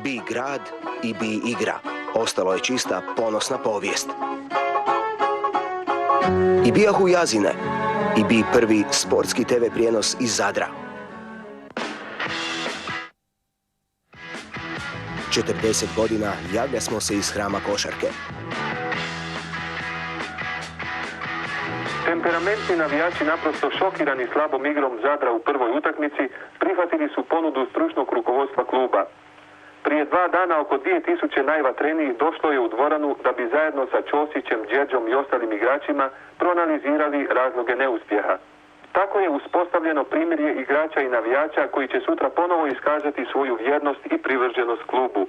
Bi grad i bi igra. Ostalo je čista ponosna povijest. I bijahu Jazine. I bi prvi sportski TV prijenos iz Zadra. 40 godina javlja smo se iz hrama košarke. Temperamentni navijači, naprosto šokirani slabom igrom Zadra u prvoj utakmici, prihvatili su ponudu stručnog rukovodstva kluba. Prije 2 dana oko 2000 najvatrenijih došlo je u dvoranu da bi zajedno sa Ćosićem, Đerđom i ostalim igračima proanalizirali razloge neuspjeha. Tako je uspostavljeno primirje igrača i navijača koji će sutra ponovo iskazati svoju vjernost i privrženost klubu.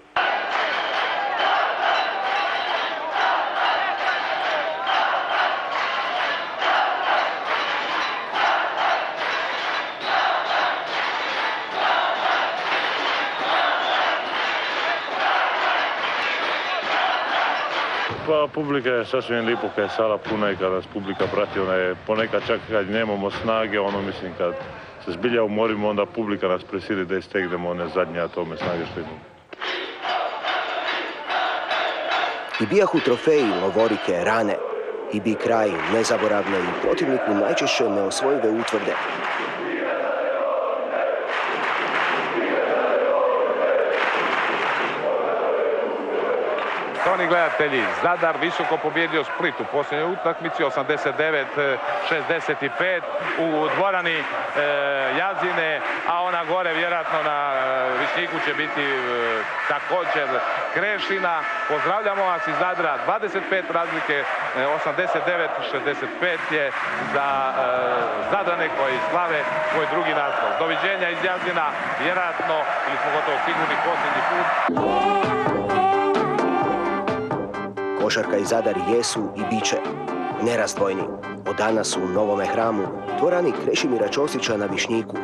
Pa publika je sasvim lipo kad je sala puna i kad nas publika prati, ona je ponekad čak kad nemamo snage, mislim kad se zbilja umorimo, onda publika nas prisili da istegnemo one zadnje atome snage što imamo. I bijahu trofeji, lovorike, rane. I bi kraj nezaboravne i protivniku najčešće neosvojive utvrde. Štovani gledatelji, Zadar visoko pobjedio Split u posljednjoj utakmici 89-65 u dvorani Jazine, a ona gore vjerojatno na Višnjiku će biti također Krešina. Pozdravljamo vas iz Zadra, 25 razlike, 89-65 je za Zadrane koji slave svoj drugi naslov. Doviđenja iz Jazina, vjerojatno, ili smo gotovo sigurni posljednji put. Košarka i Zadar jesu i bit će nerazdvojni. Od danas u Novome hramu, dvorani Krešimira Ćosića na Višnjiku.